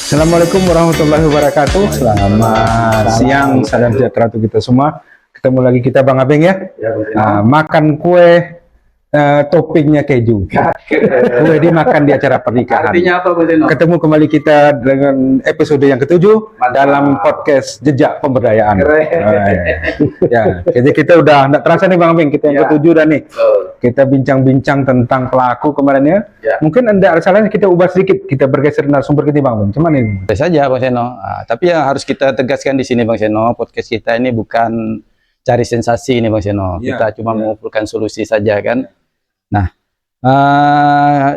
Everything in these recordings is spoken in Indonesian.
Assalamualaikum warahmatullahi wabarakatuh. Selamat siang, salam sejahtera untuk kita semua. Ketemu lagi kita Bang Abeng ya. Makan kue, toppingnya keju. Kue dimakan di acara pernikahan. Artinya apa, Bu Zeno? Ketemu kembali kita dengan episode yang ke-7 dalam podcast Jejak Pemberdayaan. Ya, jadi kita udah nggak terasa nih Bang Abeng, kita yang ke-7 dah nih. Kita bincang-bincang tentang pelaku kemarin ya. Mungkin Anda ada salahnya kita ubah sedikit, kita bergeser narasumber kita Bang Abeng. Cuman ini. Saja Bang Seno. Tapi yang harus kita tegaskan di sini Bang Seno, podcast kita ini bukan cari sensasi ini Bang Seno. Kita cuma mengumpulkan solusi saja kan. Nah,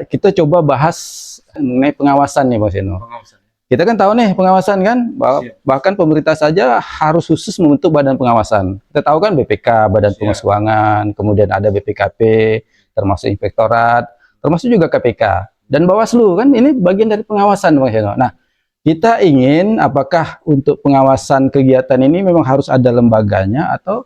kita coba bahas mengenai pengawasan nih Bang Seno. Kita kan tahu nih pengawasan kan, bahkan pemerintah saja harus khusus membentuk badan pengawasan. Kita tahu kan BPK, Badan Pengawas Keuangan, kemudian ada BPKP, termasuk Inspektorat, termasuk juga KPK. Dan Bawaslu kan ini bagian dari pengawasan Bang Seno. Nah, kita ingin apakah untuk pengawasan kegiatan ini memang harus ada lembaganya atau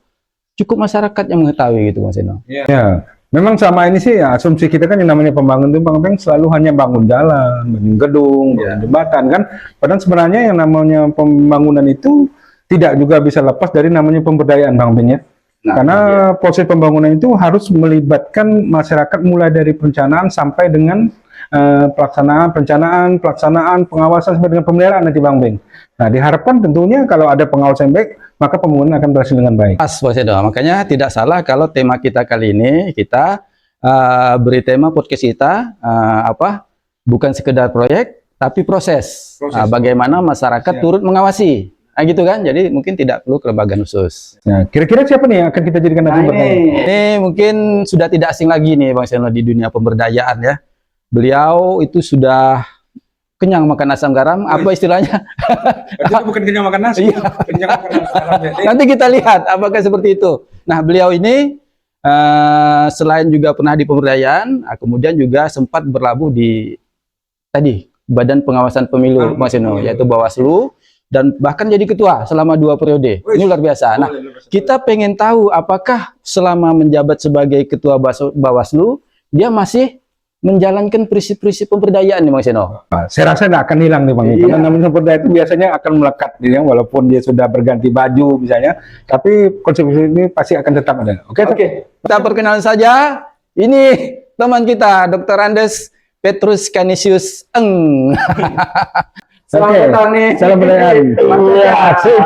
cukup masyarakat yang mengetahui gitu Bang Seno? Ya. Memang sama ini sih ya, asumsi kita kan yang namanya pembangun itu Bang Abeng selalu hanya bangun jalan, bangun gedung, bangun jembatan kan. Padahal sebenarnya yang namanya pembangunan itu tidak juga bisa lepas dari namanya pemberdayaan Bang Abeng ya. Karena proses pembangunan itu harus melibatkan masyarakat mulai dari perencanaan sampai dengan pelaksanaan, pengawasan sampai dengan pemeliharaan nanti Bang Abeng. Nah, diharapkan tentunya kalau ada pengawasan yang baik, maka pembangunan akan berhasil dengan baik. Pas, Bang Seno. Makanya tidak salah kalau tema kita kali ini kita beri tema podcast kita bukan sekedar proyek tapi proses. Bagaimana masyarakat turut mengawasi. Nah, gitu kan. Jadi mungkin tidak perlu kelembagaan khusus. Nah, kira-kira siapa nih yang akan kita jadikan narasumber? Ini mungkin sudah tidak asing lagi nih Bang Seno di dunia pemberdayaan ya. Beliau itu sudah kenyang makan asam garam, apa istilahnya? Itu bukan kenyang makan nasi, kenyang makan asam garam. Nanti kita lihat apakah seperti itu. Nah, beliau ini selain juga pernah di pemberdayaan, kemudian juga sempat berlabuh di Badan Pengawasan Pemilu Bang Seno, yaitu Bawaslu, dan bahkan jadi ketua selama 2 periode. Ini luar biasa. Nah, kita pengen tahu apakah selama menjabat sebagai ketua Bawaslu, dia masih menjalankan prinsip-prinsip pemberdayaan nih Bang Seno. Saya rasa tidak akan hilang nih Bang. Karena namanya pemberdayaan itu biasanya akan melekat ya, walaupun dia sudah berganti baju misalnya, tapi konsep ini pasti akan tetap ada. Oke. Kita perkenalan saja. Ini teman kita, Dr. Andes Petrus Canisius Eng. Selamat datang nih. Salam berdayaan. Asik.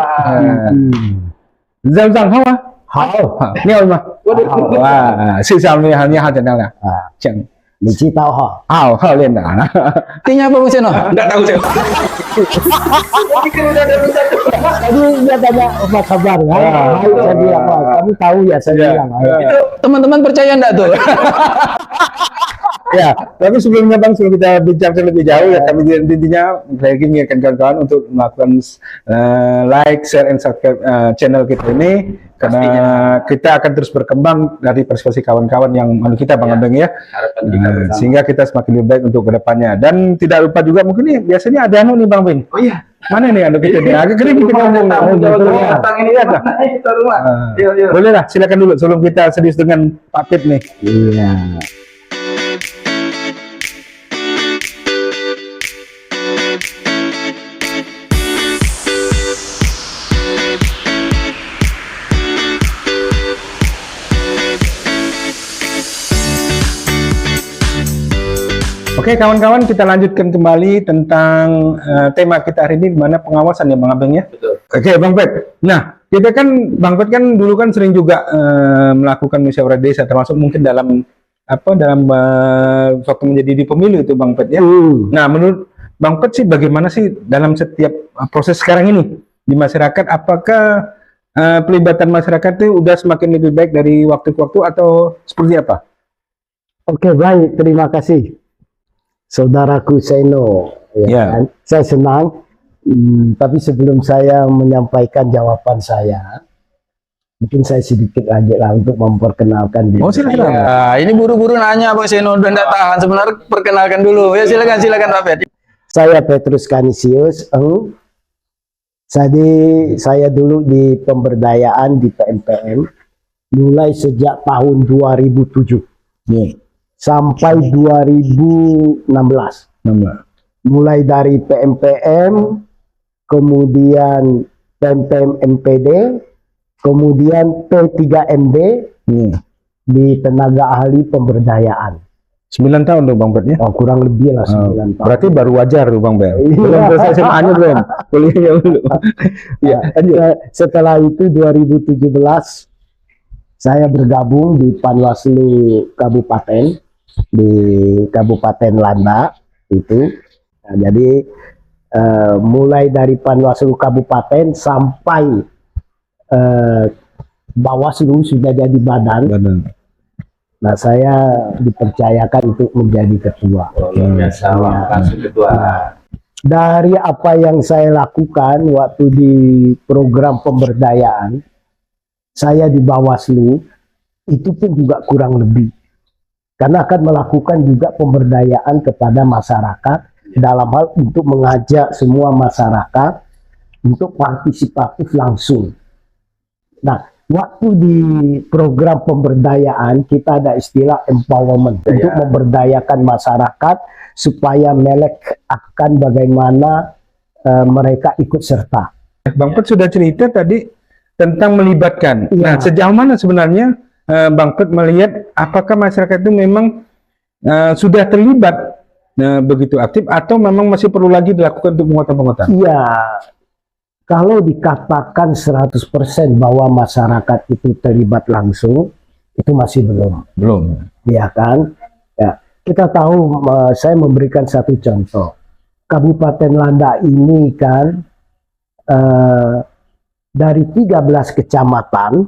Zang hao ah? Hao. Ni apa? Wah, sisa-sisa hanya hal jenang lah. Jangan. 你知道哈？ 好练的啊。 Artinya apa Bang Seno? Enggak tahu saya. Tadi dia tanya apa kabar kan? Jadi apa? Kamu tahu ya saya bilang. Itu teman-teman percaya enggak tuh? Ya, tapi sebelumnya Bang, sebelum kita bincang lebih jauh ya, kami intinya lagi mengingatkan kawan-kawan untuk melakukan like, share, and subscribe channel kita ini. Karena kita akan terus berkembang dari perspektif kawan-kawan yang kita Bang Abeng ya. Sehingga kita semakin lebih baik untuk kedepannya. Dan tidak lupa juga mungkin nih biasanya ada anu nih Bang Abeng. Oh iya. Mana nih anu kita nih? Agak kering kita ngomong. Boleh lah, silakan dulu sebelum kita serius dengan Pak Pit nih. Iya. Oke kawan-kawan, kita lanjutkan kembali tentang tema kita hari ini, di mana pengawasan ya Bang Abeng ya. Betul. Oke Bang Pet. Nah, kita kan Bang Pet kan dulu kan sering juga melakukan musyawarah desa, termasuk mungkin dalam waktu menjadi di pemilu itu Bang Pet ya. Nah, menurut Bang Pet sih bagaimana sih dalam setiap proses sekarang ini di masyarakat, apakah pelibatan masyarakat itu udah semakin lebih baik dari waktu ke waktu atau seperti apa? Oke, baik, terima kasih. Saudaraku Seno, ya kan? Saya senang, tapi sebelum saya menyampaikan jawaban saya, mungkin saya sedikit lagi lah untuk memperkenalkan diri. Oh silakan. Ini buru-buru nanya Bang Seno, udah nggak tahan. Sebenarnya perkenalkan dulu. Ya silakan Pak Pet. Saya Petrus Canisius Eng. Saya dulu di pemberdayaan di PMPM mulai sejak tahun 2007. Sampai 2016. mulai dari PMPM, kemudian PMPM MPD, kemudian P3MD di tenaga ahli pemberdayaan. 9 tahun dong Bang Bet ya? Oh, kurang lebih lah 9 tahun. Berarti baru wajar tuh Bang Bet. Iya. Belum selesai SMA-nya belum. Kuliahnya belum. Ya, Setelah itu 2017 saya bergabung di Panwaslu Kabupaten di Kabupaten Landa itu. Nah, jadi mulai dari Panwaslu Kabupaten sampai Bawaslu sudah jadi badan. Nah, saya dipercayakan untuk menjadi ketua. langsung ketua. Dari apa yang saya lakukan waktu di program pemberdayaan, saya di Bawaslu, itu pun juga kurang lebih. Karena akan melakukan juga pemberdayaan kepada masyarakat, dalam hal untuk mengajak semua masyarakat untuk partisipatif langsung. Nah, waktu di program pemberdayaan kita ada istilah empowerment untuk memberdayakan masyarakat supaya melek akan bagaimana mereka ikut serta. Bang Pet sudah cerita tadi tentang melibatkan. Iya. Nah, sejauh mana sebenarnya Bang Pet melihat apakah masyarakat itu memang sudah terlibat begitu aktif atau memang masih perlu lagi dilakukan untuk penguatan-penguatan? Iya. Kalau dikatakan 100% bahwa masyarakat itu terlibat langsung, itu masih belum. Belum. Ya kan? Ya, kita tahu, saya memberikan satu contoh. Kabupaten Landa ini kan dari 13 kecamatan,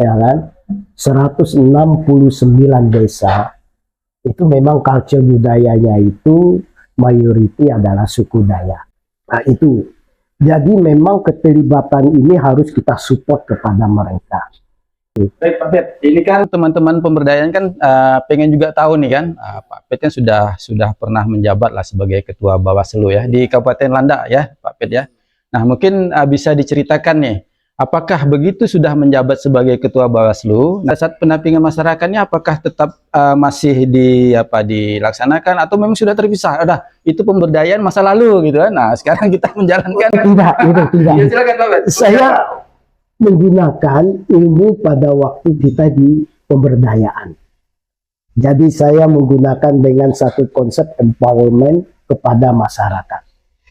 ya kan, 169 desa, itu memang culture budayanya itu mayoriti adalah suku Dayak. Nah, itu. Jadi memang keterlibatan ini harus kita support kepada mereka. Baik Pak Pet, ini kan teman-teman pemberdayaan kan pengen juga tahu nih kan, Pak Pet kan sudah pernah menjabat lah sebagai ketua Bawaslu ya di Kabupaten Landa ya Pak Pet ya. Nah mungkin bisa diceritakan nih, apakah begitu sudah menjabat sebagai ketua Bawaslu, saat pendampingan masyarakatnya apakah tetap masih dilaksanakan atau memang sudah terpisah? Udah itu pemberdayaan masa lalu gitu kan. Nah sekarang kita menjalankan. Tidak, itu tidak. Ya, silakan Pak Pet. Saya menggunakan ilmu pada waktu kita di pemberdayaan. Jadi saya menggunakan dengan satu konsep empowerment kepada masyarakat.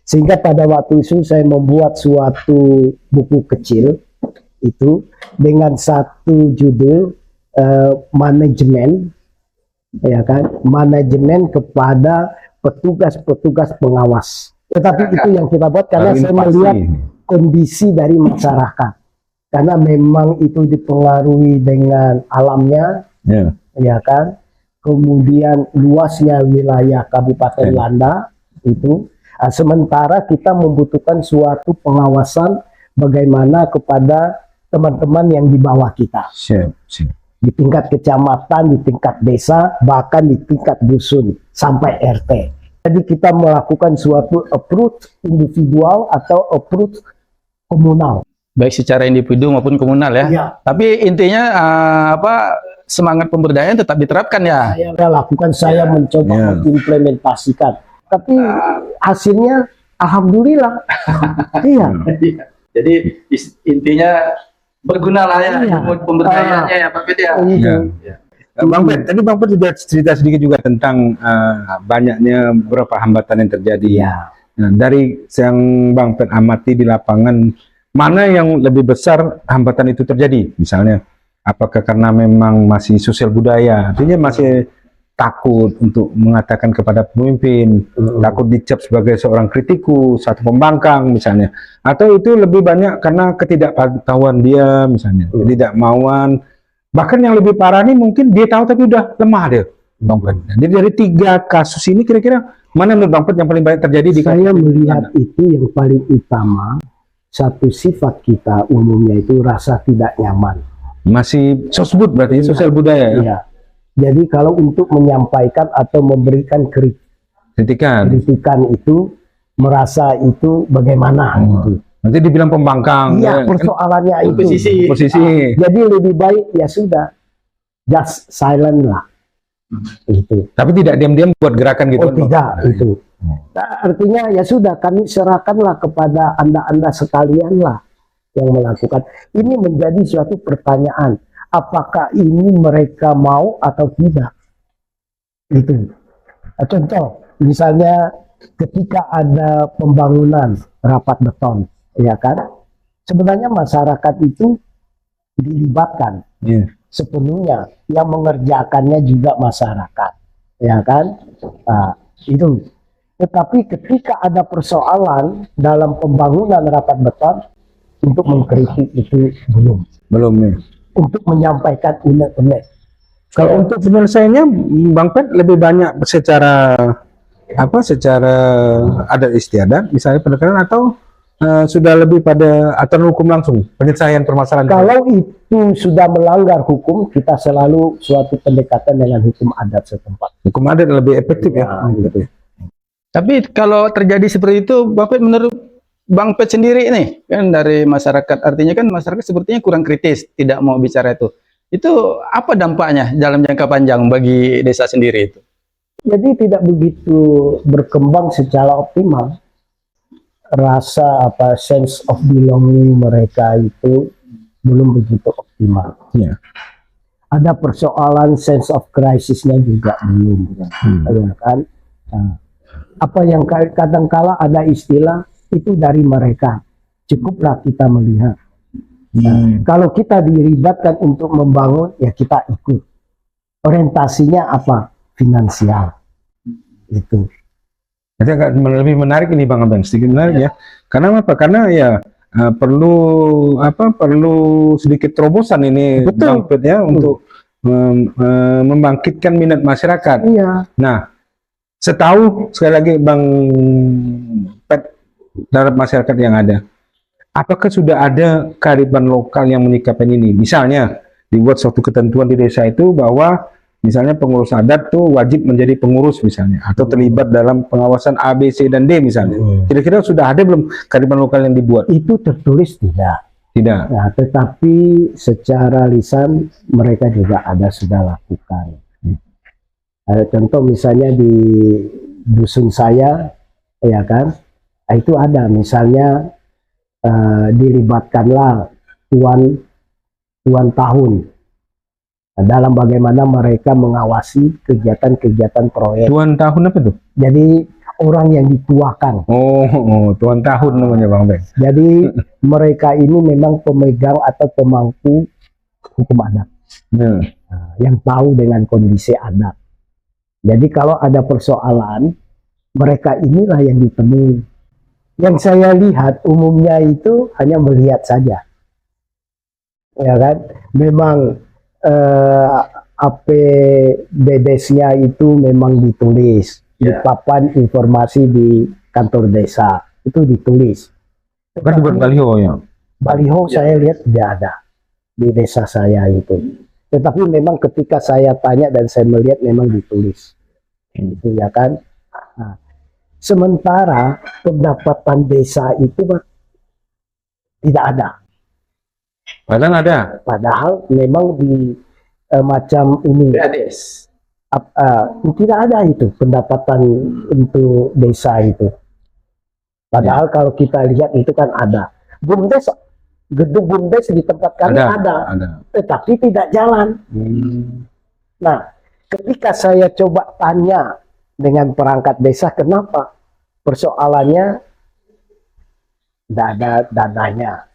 Sehingga pada waktu itu saya membuat suatu buku kecil itu dengan satu judul manajemen, ya kan, manajemen kepada petugas-petugas pengawas. Tetapi itu yang kita buat karena saya melihat kondisi dari masyarakat. Karena memang itu dipengaruhi dengan alamnya, ya kan. Kemudian luasnya wilayah Kabupaten Landa itu. Sementara kita membutuhkan suatu pengawasan bagaimana kepada teman-teman yang di bawah kita. Di tingkat kecamatan, di tingkat desa, bahkan di tingkat dusun sampai RT. Jadi kita melakukan suatu approach individual atau approach komunal. Baik secara individu maupun komunal ya. Ya. Tapi intinya semangat pemberdayaan tetap diterapkan ya. Saya lakukan, saya mencoba mengimplementasikan. Tapi hasilnya alhamdulillah. Iya. Jadi intinya berguna lah ya pemberdayaannya ya Pak Pet ya. Bang Pet, tadi Bang Pet sudah cerita sedikit juga tentang banyaknya beberapa hambatan yang terjadi. Ya. Nah, dari yang Bang Pet amati di lapangan, mana yang lebih besar hambatan itu terjadi? Misalnya, apakah karena memang masih sosial budaya, artinya masih takut untuk mengatakan kepada pemimpin, takut dicap sebagai seorang kritikus, satu pembangkang misalnya, atau itu lebih banyak karena ketidakpengetahuan dia misalnya, ketidakmauan. Bahkan yang lebih parah nih mungkin dia tahu tapi udah lemah dia, Bang Pet. Jadi dari 3 kasus ini kira-kira mana menurut Bang Pet yang paling banyak terjadi di Saya melihat itu yang paling utama, satu sifat kita umumnya itu rasa tidak nyaman. Masih sosbud berarti sosial budaya ya? Iya. Jadi kalau untuk menyampaikan atau memberikan Kritikan itu merasa itu bagaimana gitu. nanti dibilang pembangkang. Iya, persoalannya itu. Posisi. Jadi lebih baik ya sudah, just silent lah. Itu. Tapi tidak diam-diam buat gerakan gitu. Oh tidak, itu. Nah, artinya ya sudah, kami serahkanlah kepada anda sekalian lah yang melakukan. Ini menjadi suatu pertanyaan, apakah ini mereka mau atau tidak? Itu. Nah, contoh, misalnya ketika ada pembangunan rapat beton, ya kan? Sebenarnya masyarakat itu dilibatkan sepenuhnya, yang mengerjakannya juga masyarakat, ya kan? Nah, itu. Tetapi ketika ada persoalan dalam pembangunan rapat beton, untuk mengkritik itu belum ya. untuk menyampaikan unek-unek. Kalau untuk penyelesaiannya, Bang Pet lebih banyak secara adat istiadat, misalnya pendekatan, atau sudah lebih pada aturan hukum langsung penyelesaian permasalahan. Kalau itu sudah melanggar hukum, kita selalu suatu pendekatan dengan hukum adat setempat. Hukum adat lebih efektif ya. Gitu. Tapi kalau terjadi seperti itu, Bapak menurut Bang Pet sendiri nih, kan dari masyarakat, artinya kan masyarakat sepertinya kurang kritis, tidak mau bicara itu. Itu apa dampaknya dalam jangka panjang bagi desa sendiri itu? Jadi tidak begitu berkembang secara optimal. Rasa sense of belonging mereka itu belum begitu optimal. Ya. Ada persoalan sense of crisisnya juga belum, ya kan? Nah, apa yang kadangkala ada istilah itu dari mereka, cukuplah kita melihat. Nah, kalau kita dilibatkan untuk membangun, ya kita ikut. Orientasinya apa? Finansial. Itu. Jadi agak lebih menarik ini Bang Abang, sedikit menarik ya. Karena apa? Karena ya perlu sedikit terobosan ini Bang Pet ya, untuk membangkitkan minat masyarakat. Iya. Nah, setahu sekali lagi Bang Pet terhadap masyarakat yang ada, apakah sudah ada kearifan lokal yang menyikapi ini? Misalnya dibuat suatu ketentuan di desa itu bahwa misalnya pengurus adat tuh wajib menjadi pengurus misalnya, atau terlibat dalam pengawasan A, B, C, dan D misalnya. Kira-kira sudah ada belum kearifan lokal yang dibuat? Itu tertulis tidak. Tidak. Nah, tetapi secara lisan mereka juga ada sudah lakukan. Contoh misalnya di dusun saya, ya kan, itu ada misalnya dilibatkanlah tuan tahun dalam bagaimana mereka mengawasi kegiatan-kegiatan proyek. Tuan tahun apa tuh? Jadi orang yang dituakan. Oh, tuan tahun namanya Bang Ben. Jadi mereka ini memang pemegang atau pemangku hukum adat, yang tahu dengan kondisi adat. Jadi kalau ada persoalan, mereka inilah yang ditemui. Yang saya lihat umumnya itu hanya melihat saja, ya kan? Memang APBDes-nya itu memang ditulis, di papan informasi di kantor desa itu ditulis. Kan buat baliho ya. Baliho saya lihat tidak ada di desa saya itu. Tetapi memang ketika saya tanya dan saya melihat memang ditulis, itu ya kan. Nah, sementara pendapatan desa itu tidak ada. Padahal ada. Padahal memang di macam ini tidak ada itu pendapatan untuk desa itu. Padahal kalau kita lihat itu kan ada. BUMDes, gedung BUMDes di tempat kami ada. Tetapi tidak jalan. Nah, ketika saya coba tanya dengan perangkat desa, kenapa persoalannya tidak ada dananya?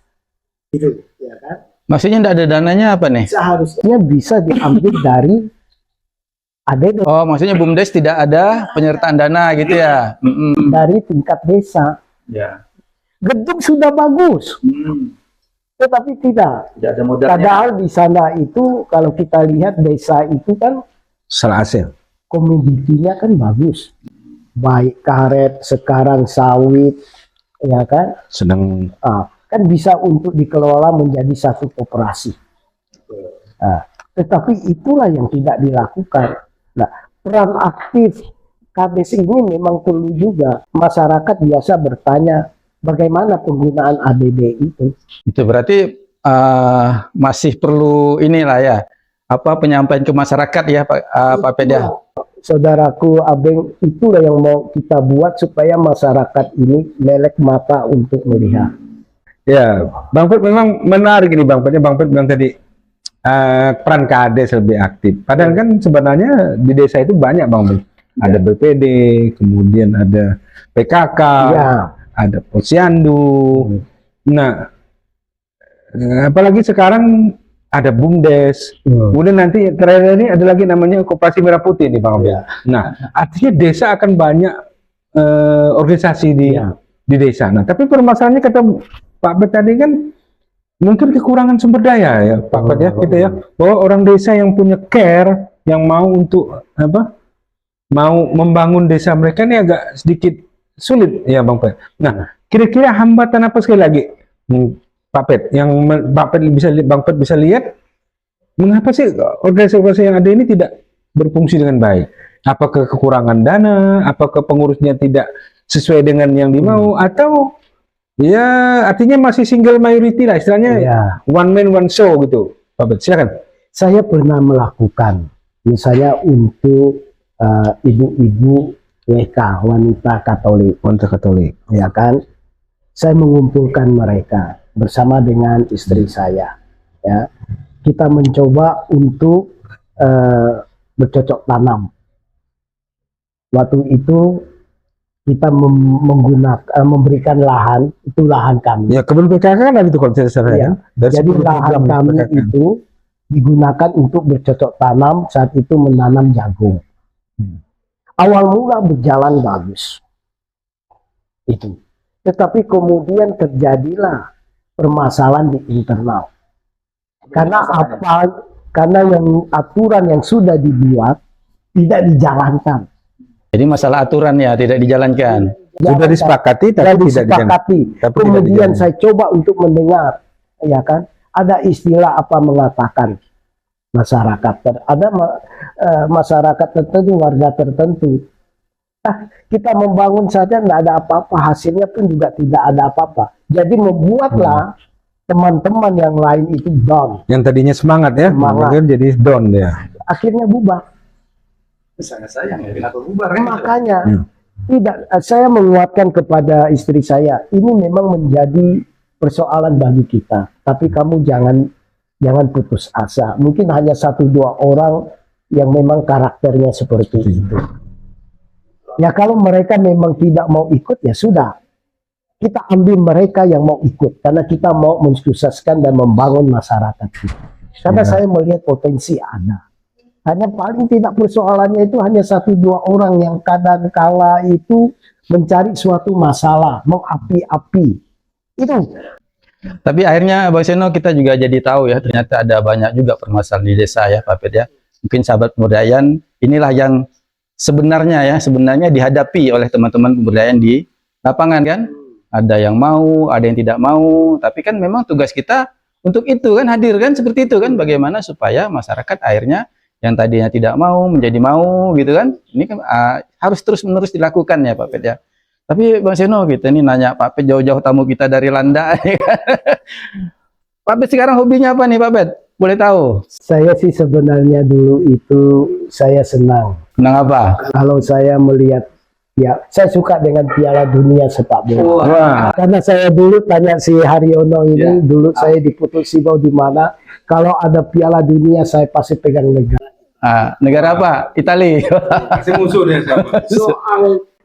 Itu, ya kan? Maksudnya tidak ada dananya apa nih? Seharusnya bisa diambil dari ADD. Oh, maksudnya BUMDes tidak ada penyertaan dana gitu ya? Dari tingkat desa. Ya. Gedung sudah bagus, tetapi tidak ada modalnya. Padahal di sana itu kalau kita lihat desa itu kan salah hasil. Komoditinya kan bagus, baik karet, sekarang sawit, ya kan? Sedang kan bisa untuk dikelola menjadi satu koperasi. Tetapi itulah yang tidak dilakukan. Nah, peran aktif KDS ini memang perlu juga. Masyarakat biasa bertanya bagaimana penggunaan ADD itu. Itu berarti masih perlu inilah ya, apa penyampaian ke masyarakat ya Pak Peda. saudaraku Abeng, itulah yang mau kita buat supaya masyarakat ini melek mata untuk melihat. Ya, Bang Pet memang menarik ini Bang Pet. Bang Pet bilang tadi peran Kades lebih aktif. Padahal kan sebenarnya di desa itu banyak Bang Pet. Ada BPD, kemudian ada PKK, Ya. ada Posyandu. Nah, apalagi sekarang ada BUMDes. Kemudian nanti terakhir ini ada lagi namanya Koperasi Merah Putih nih Bang Abel. Ya. Nah, artinya desa akan banyak organisasi Ya. di desa. Nah, tapi permasalahannya kata Pak Bet tadi kan mungkin kekurangan sumber daya ya Pak Bet ya, gitu ya. Bahwa orang desa yang punya care, yang mau untuk mau membangun desa mereka ini agak sedikit sulit ya Bang Pet. Nah, kira-kira hambatan apa sekali lagi Pak Pet yang Pak Pet bisa Bang Pet bisa lihat mengapa sih organisasi yang ada ini tidak berfungsi dengan baik? Apakah kekurangan dana? Apakah pengurusnya tidak sesuai dengan yang dimau? Atau ya artinya masih single majority lah istilahnya, Ya. one man one show gitu Pak Pet, silakan. Saya pernah melakukan, misalnya untuk ibu-ibu WK, wanita Katolik, ya kan? Saya mengumpulkan mereka bersama dengan istri saya, ya. Kita mencoba untuk bercocok tanam. Waktu itu kita memberikan lahan, itu lahan kami. Ya kebun PKK kan ada itu kalau saya salah Ya. kan. Dari Jadi 10 lahan program kami PKK. itu digunakan untuk bercocok tanam, saat itu menanam jagung. Awal mula berjalan bagus. Itu. Tetapi kemudian terjadilah permasalahan di internal. Karena apa? Karena yang aturan yang sudah dibuat tidak dijalankan. Jadi masalah aturan ya tidak dijalankan. Sudah disepakati tapi tidak disepakati. tapi tidak Kemudian dijalankan. saya coba untuk mendengar, ya kan? Ada istilah apa mengatakan masyarakat, masyarakat tertentu, warga tertentu. Kita membangun saja tidak ada apa-apa, hasilnya pun juga tidak ada apa-apa. Jadi membuatlah teman-teman yang lain itu down. Yang tadinya semangat ya, Semangat. mungkin jadi down ya. Akhirnya bubar. Sangat sayang ya kenapa bubar. Makanya Hmm. tidak, saya menguatkan kepada istri saya, ini memang menjadi persoalan bagi kita. Tapi kamu jangan putus asa. Mungkin hanya 1-2 orang yang memang karakternya seperti itu. Ya kalau mereka memang tidak mau ikut, ya sudah. Kita ambil mereka yang mau ikut. Karena kita mau mensukseskan dan membangun masyarakat kita. Karena saya melihat potensi ada. Hanya paling tidak persoalannya itu hanya 1-2 orang yang kadang kala itu mencari suatu masalah, mengapi-api. Itu. Tapi akhirnya Bang Seno kita juga jadi tahu ya ternyata ada banyak juga permasalahan di desa ya Pak Pet ya. Mungkin sahabat pemberdayaan inilah yang sebenarnya dihadapi oleh teman-teman pemberdayaan di lapangan kan. Ada yang mau, ada yang tidak mau, tapi kan memang tugas kita untuk itu kan hadir kan seperti itu kan, bagaimana supaya masyarakat akhirnya yang tadinya tidak mau menjadi mau gitu kan. Ini kan harus terus-menerus dilakukan ya Pak Pet ya. Tapi Bang Seno kita ini nanya Pak Pet jauh-jauh tamu kita dari Landa. Ya kan? Pak Pet sekarang hobinya apa nih Pak Pet? Boleh tahu? Saya sih sebenarnya dulu itu saya senang. Senang apa? Kalau saya melihat, ya saya suka dengan Piala Dunia sepak bola. Wah, Karena saya dulu tanya si Haryono ini, dulu saya diputusi bahwa di mana kalau ada Piala Dunia saya pasti pegang negara. Negara apa? Itali. masih musuh dia sama. Soal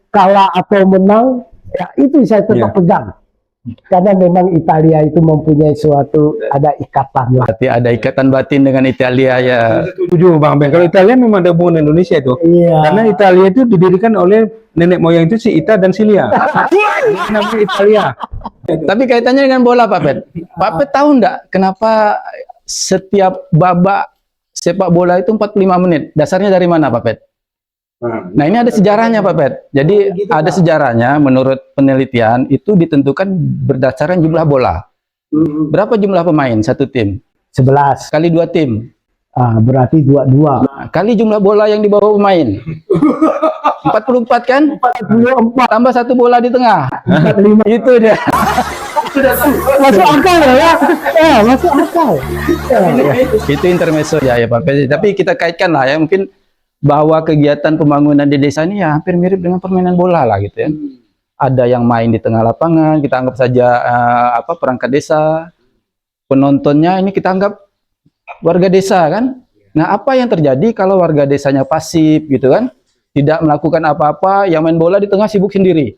kalah atau menang, ya itu saya tetap pegang. Karena memang Italia itu mempunyai suatu, ada ikatan lah. Berarti ada ikatan batin dengan Italia ya. Setuju Bang Ben. Kalau Italia memang ada hubungan Indonesia itu. Iya. Karena Italia itu didirikan oleh nenek moyang itu si Ita dan si Lia. Namanya Italia. Tapi kaitannya dengan bola Pak Pet. Pak Pet tahu enggak kenapa setiap babak sepak bola itu 45 menit? Dasarnya dari mana Pak Pet? Nah ini ada sejarahnya Pak Pet. Jadi ada sejarahnya menurut penelitian itu ditentukan berdasarkan jumlah bola. Berapa jumlah pemain satu tim? 11. Kali 2 tim. Berarti 22. Nah, kali jumlah bola yang dibawa pemain. 44 kan? 44. Tambah 1 bola di tengah. 45. Itu dia. Masuk akal ya? Masuk akal. Itu intermezzo ya Pak Pet. Tapi kita kaitkan lah ya mungkin bahwa kegiatan pembangunan di desa ini ya hampir mirip dengan permainan bola lah gitu ya. Ada yang main di tengah lapangan, kita anggap saja perangkat desa. Penontonnya ini kita anggap warga desa kan. Nah, apa yang terjadi kalau warga desanya pasif gitu kan? Tidak melakukan apa-apa, yang main bola di tengah sibuk sendiri.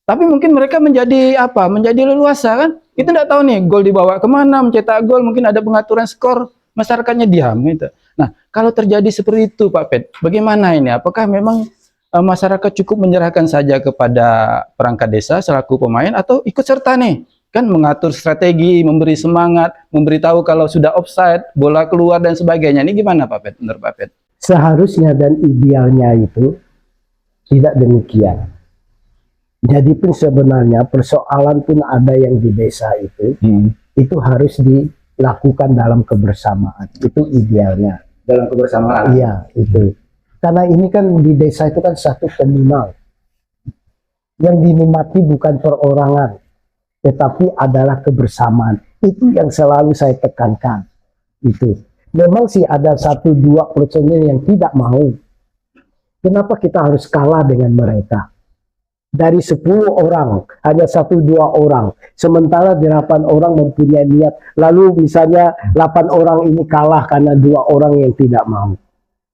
Tapi mungkin mereka menjadi apa? Menjadi leluasa kan? Kita tidak tahu nih gol dibawa kemana, mencetak gol, mungkin ada pengaturan skor, masyarakatnya diam gitu. Nah, kalau terjadi seperti itu Pak Pet, bagaimana ini? Apakah memang masyarakat cukup menyerahkan saja kepada perangkat desa selaku pemain atau ikut serta nih? Kan mengatur strategi, memberi semangat, memberitahu kalau sudah offside, bola keluar dan sebagainya. Ini gimana Pak Pet, menurut Pak Pet? Seharusnya dan idealnya itu tidak demikian. Jadi pun sebenarnya persoalan pun ada yang di desa itu harus dilakukan dalam kebersamaan. Itu idealnya. Dalam kebersamaan? Iya, itu. Karena ini kan di desa itu kan satu komunal. Yang dinikmati bukan perorangan, tetapi adalah kebersamaan. Itu yang selalu saya tekankan. Itu. Memang sih ada 1-2 personil yang tidak mau. Kenapa kita harus kalah dengan mereka? Dari 10 orang, hanya 1-2 orang. Sementara 8 orang mempunyai niat. Lalu misalnya 8 orang ini kalah karena 2 orang yang tidak mau.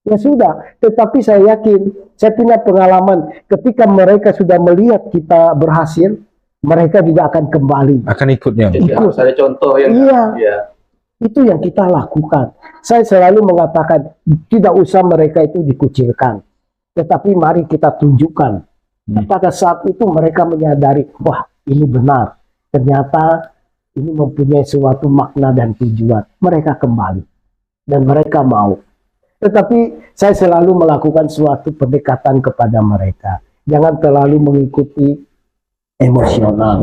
Ya sudah, tetapi saya yakin, saya punya pengalaman. Ketika mereka sudah melihat kita berhasil, mereka juga akan kembali. Akan ikutnya. Jadi harus ada contoh yang Iya. Itu yang kita lakukan. Saya selalu mengatakan, tidak usah mereka itu dikucilkan. Tetapi mari kita tunjukkan. Pada saat itu mereka menyadari, wah ini benar. Ternyata ini mempunyai suatu makna dan tujuan. Mereka kembali. Dan mereka mau. Tetapi saya selalu melakukan suatu pendekatan kepada mereka. Jangan terlalu mengikuti emosional.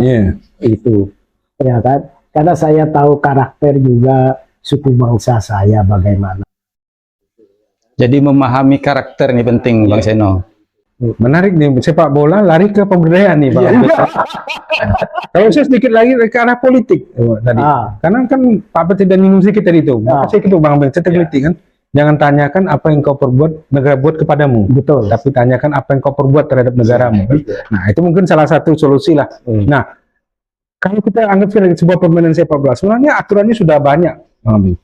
Itu. Ya kan? Karena saya tahu karakter juga suku bangsa saya bagaimana. Jadi memahami karakter ini penting Bang Seno. Menarik nih, sepak bola lari ke pemberdayaan nih Bang. Kalau saya sedikit lagi ke arah politik tadi. Karena kan Pak Pet tidak nyinggung sedikit tadi itu. Maka saya gitu Bang Ben, saya teliti kan. Jangan tanyakan apa yang kau perbuat, negara buat kepadamu. Betul. Tapi tanyakan apa yang kau perbuat terhadap negaramu. Nah, itu mungkin salah satu solusi lah. Nah, kalau kita anggap sebagai sebuah permainan sepak bola, sebenarnya aturannya sudah banyak, Bang Ben.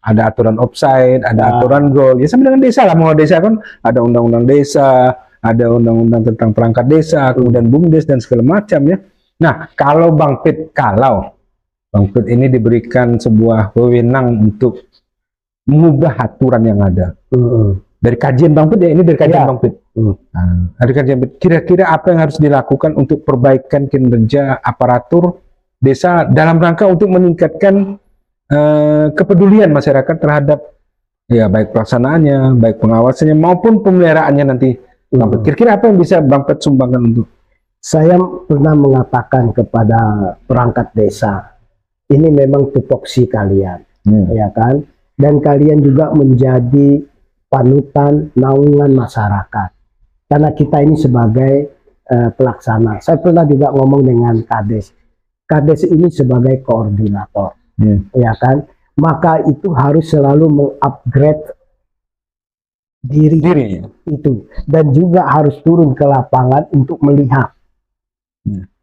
Ada aturan offside, ada aturan gol. Ya sama dengan desa lah. Mau desa kan ada undang-undang desa, ada undang-undang tentang perangkat desa, kemudian BUMDes dan segala macam ya. Nah, kalau Bang Pet ini diberikan sebuah wewenang untuk mengubah aturan yang ada. Dari kajian Bang Pet ya, ini dari kajian Bang Pet. Dari kajian kira-kira apa yang harus dilakukan untuk perbaikan kinerja aparatur desa dalam rangka untuk meningkatkan kepedulian masyarakat terhadap ya baik pelaksanaannya, baik pengawasannya maupun pemeliharaannya nanti. Kira-kira apa yang bisa Bang Pet sumbangkan untuk? Saya pernah mengatakan kepada perangkat desa, ini memang tupoksi kalian, ya kan? Dan kalian juga menjadi panutan naungan masyarakat. Karena kita ini sebagai pelaksana. Saya pernah juga ngomong dengan Kades. Kades ini sebagai koordinator, ya kan? Maka itu harus selalu mengupgrade diri itu, dan juga harus turun ke lapangan untuk melihat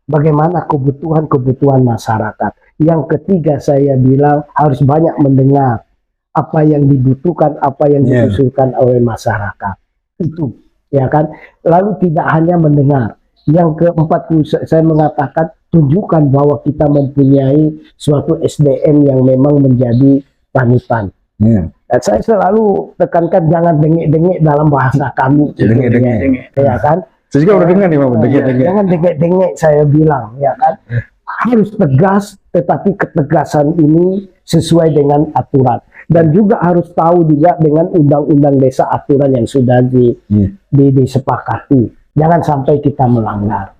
bagaimana kebutuhan masyarakat. Yang ketiga saya bilang harus banyak mendengar apa yang dibutuhkan, apa yang diusulkan oleh masyarakat itu, ya kan? Lalu tidak hanya mendengar. Yang keempat saya mengatakan tunjukkan bahwa kita mempunyai suatu SDM yang memang menjadi panutan. Dan saya selalu tekankan jangan dengek-dengek dalam bahasa kami. Dengek-dengek, ya kan? Saya juga udah dengar nih, Bang. Dengek-dengek. Jangan dengek-dengek, saya bilang, ya kan? Harus tegas, tetapi ketegasan ini sesuai dengan aturan. Dan juga harus tahu juga dengan undang-undang desa aturan yang sudah disepakati. Jangan sampai kita melanggar.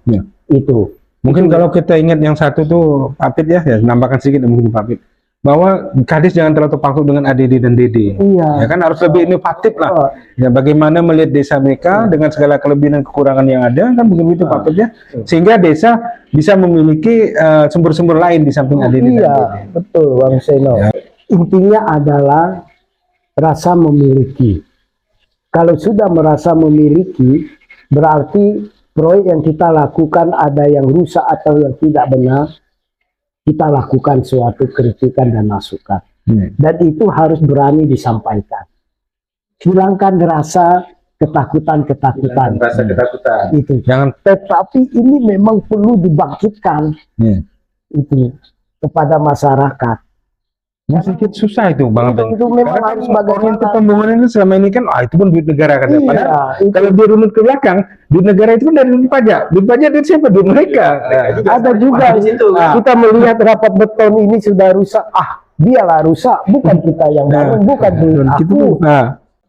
Itu. Mungkin kalau kita ingat yang satu tuh Pak Pet ya nambahkan sedikit mungkin Pak Pet. Bahwa Kades jangan terlalu terpaku dengan ADD dan DD. Ya kan harus lebih inovatif lah. Ya bagaimana melihat desa mereka dengan segala kelebihan dan kekurangan yang ada kan begitu Pak Pet ya. Sehingga desa bisa memiliki sumber-sumber lain di samping ADD dan DD. Betul Bang Seno. Intinya adalah rasa memiliki. Kalau sudah merasa memiliki, berarti proyek yang kita lakukan ada yang rusak atau yang tidak benar, kita lakukan suatu kritikan dan masukan. Dan itu harus berani disampaikan. Hilangkan rasa ketakutan-ketakutan. Rasa ketakutan. Itu. Jangan. Tetapi ini memang perlu dibangkitkan itu kepada masyarakat. Ya, sedikit susah itu Bang Abeng. Itu memang harus bagaimana. Untuk pembangunan itu selama ini kan, itu pun duit negara kan. Iya, Padahal itu. kalau dia runut ke belakang, duit negara itu kan dari duit pajak. Duit pajak dari siapa? Duit mereka. Ada juga kita melihat rapat beton ini sudah rusak. Dialah rusak, bukan kita yang bangun, bukan duit aku.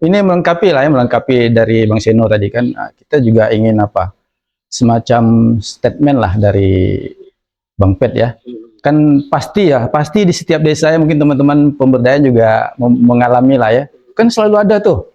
Ini melengkapi lah ya, melengkapi dari Bang Seno tadi kan. Kita juga ingin apa? Semacam statement lah dari Bang Pet ya. Kan pasti di setiap desa ya, mungkin teman-teman pemberdayaan juga mengalami lah ya. Kan selalu ada tuh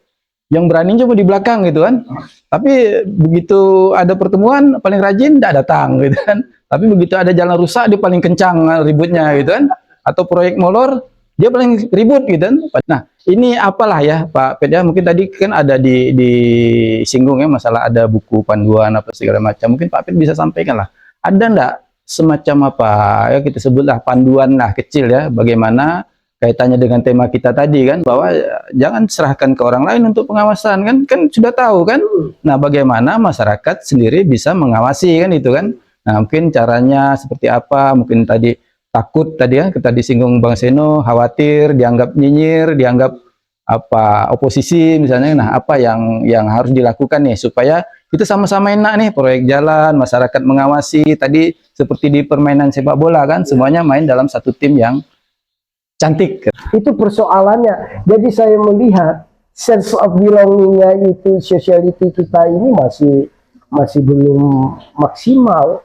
yang berani cuma di belakang gitu kan. Tapi begitu ada pertemuan paling rajin tidak datang gitu kan. Tapi begitu ada jalan rusak dia paling kencang ributnya gitu kan. Atau proyek molor dia paling ribut gitu kan. Nah, ini apalah ya Pak Pet ya, mungkin tadi kan ada di singgung ya masalah ada buku panduan apa segala macam. Mungkin Pak Pet bisa sampaikan lah. Ada enggak semacam apa ya kita sebutlah panduan lah kecil ya, bagaimana kaitannya dengan tema kita tadi kan, bahwa jangan serahkan ke orang lain untuk pengawasan kan sudah tahu kan. Nah, bagaimana masyarakat sendiri bisa mengawasi kan itu kan. Nah, mungkin caranya seperti apa, mungkin tadi takut tadi ya kita disinggung Bang Seno, khawatir dianggap nyinyir, dianggap apa oposisi misalnya. Nah, apa yang harus dilakukan nih supaya kita sama-sama enak nih proyek jalan, masyarakat mengawasi tadi seperti di permainan sepak bola kan, semuanya main dalam satu tim yang cantik. Itu persoalannya. Jadi saya melihat sense of belonging-nya itu, sociality kita ini masih belum maksimal.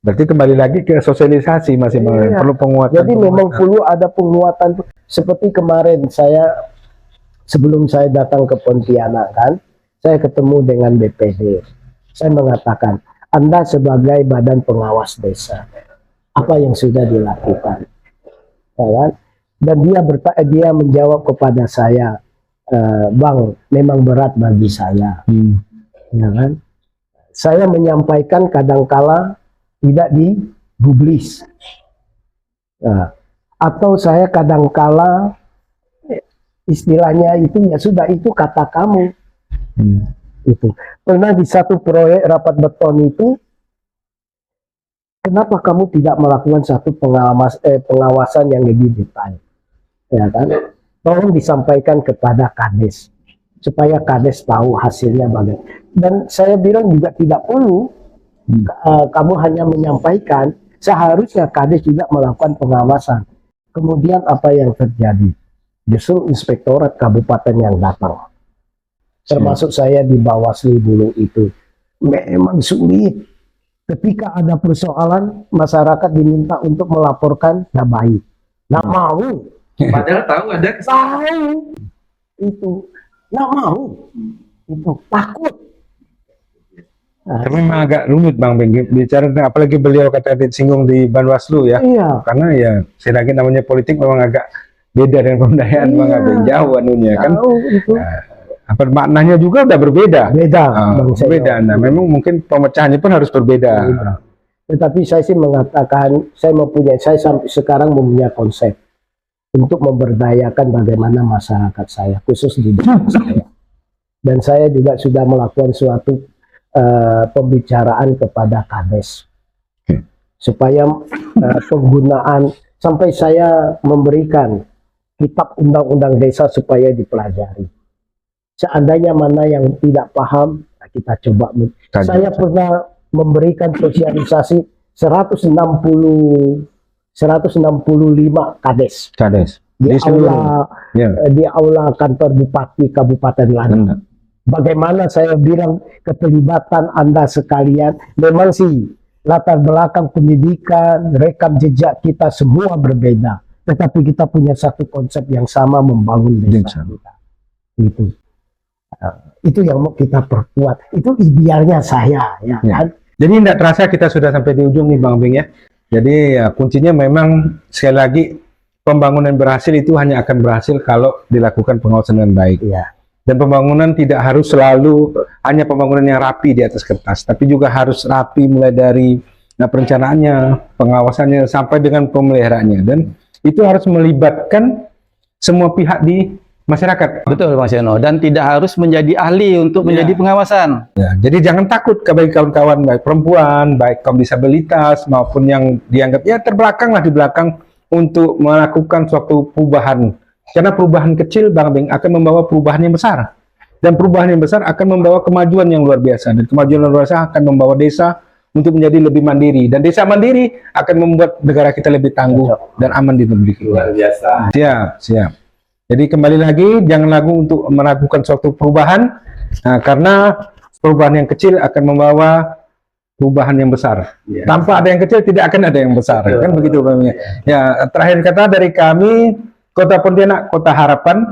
Berarti kembali lagi ke sosialisasi masih perlu penguatan. Jadi memang perlu ada penguatan. Seperti kemarin sebelum saya datang ke Pontianak kan, saya ketemu dengan BPD. Saya mengatakan, Anda sebagai badan pengawas desa, apa yang sudah dilakukan? Ya kan? Dan dia menjawab kepada saya, Bang, memang berat bagi saya. Ya kan? Saya menyampaikan kadangkala tidak digubris. Nah, atau saya kadangkala istilahnya itu ya sudah, itu kata kamu. Itu pernah di satu proyek rapat beton itu, kenapa kamu tidak melakukan satu pengawasan yang lebih detail, ya kan? Tolong disampaikan kepada Kades supaya Kades tahu hasilnya bagaimana. Dan saya bilang juga tidak perlu kamu hanya menyampaikan, seharusnya Kades juga melakukan pengawasan. Kemudian apa yang terjadi? Justru inspektorat kabupaten yang datang. Termasuk saya di Bawaslu dulu itu. Memang sulit. Ketika ada persoalan, masyarakat diminta untuk melaporkan, nggak baik. Nggak mau. Padahal tahu ada Tahu. Itu. Nggak mau. Itu. Takut. Nah, Tapi memang agak rumit Bang Beng bicara, apalagi beliau kata singgung di Bawaslu ya. iya. Karena ya saya lagi namanya politik memang agak beda dengan pemberdayaan Bang Abeng, jauh anunya kan. Tahu itu. Apa maknanya juga udah berbeda. Beda. Berbeda. Nah, memang mungkin pemecahannya pun harus berbeda. Tetapi saya sih mengatakan, saya sampai sekarang mempunyai konsep untuk memberdayakan bagaimana masyarakat saya, khusus di desa saya. Dan saya juga sudah melakukan suatu pembicaraan kepada Kades supaya penggunaan, sampai saya memberikan kitab undang-undang desa supaya dipelajari. Seandainya mana yang tidak paham, kita coba. Saya pernah memberikan sosialisasi 165 Kades di aula kantor Bupati Kabupaten Landak. Bagaimana saya bilang keterlibatan Anda sekalian, memang sih latar belakang pendidikan, rekam jejak kita semua berbeda, tetapi kita punya satu konsep yang sama membangun desa kita. Itu yang mau kita perkuat. Itu idealnya saya, ya kan? Jadi tidak terasa kita sudah sampai di ujung nih Bang Beng ya. Jadi ya, kuncinya memang sekali lagi pembangunan berhasil itu hanya akan berhasil kalau dilakukan pengawasan dengan baik. Ya. Dan pembangunan tidak harus selalu hanya pembangunan yang rapi di atas kertas, tapi juga harus rapi mulai dari perencanaannya, pengawasannya, sampai dengan pemeliharaannya. Dan itu harus melibatkan semua pihak di masyarakat. Betul Mas Yono, dan tidak harus menjadi ahli untuk menjadi pengawasan. Ya, jadi jangan takut bagi kawan-kawan, baik perempuan, baik kaum disabilitas, maupun yang dianggap ya terbelakang lah di belakang untuk melakukan suatu perubahan. Karena perubahan kecil Bang Beng akan membawa perubahan yang besar. Dan perubahan yang besar akan membawa kemajuan yang luar biasa. Dan kemajuan yang luar biasa akan membawa desa untuk menjadi lebih mandiri. Dan desa mandiri akan membuat negara kita lebih tangguh dan aman di negeri kita. Luar biasa. Siap, siap. Jadi kembali lagi, jangan ragu untuk melakukan suatu perubahan. Nah, karena perubahan yang kecil akan membawa perubahan yang besar. Tanpa ada yang kecil, tidak akan ada yang besar. Kan begitu Bang. Ya, terakhir kata dari kami, Kota Pontianak, Kota Harapan.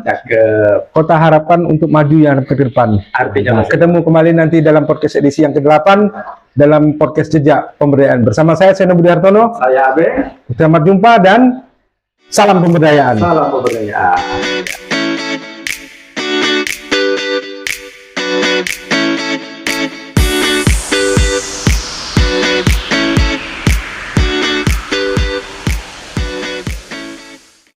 Kota Harapan untuk maju yang ke depan. Artinya Ketemu kembali nanti dalam podcast edisi yang ke-8 dalam podcast Jejak Pemberdayaan. Bersama saya Seno Budi Hartono. saya Abe. Selamat jumpa dan salam pemberdayaan. Salam pemberdayaan.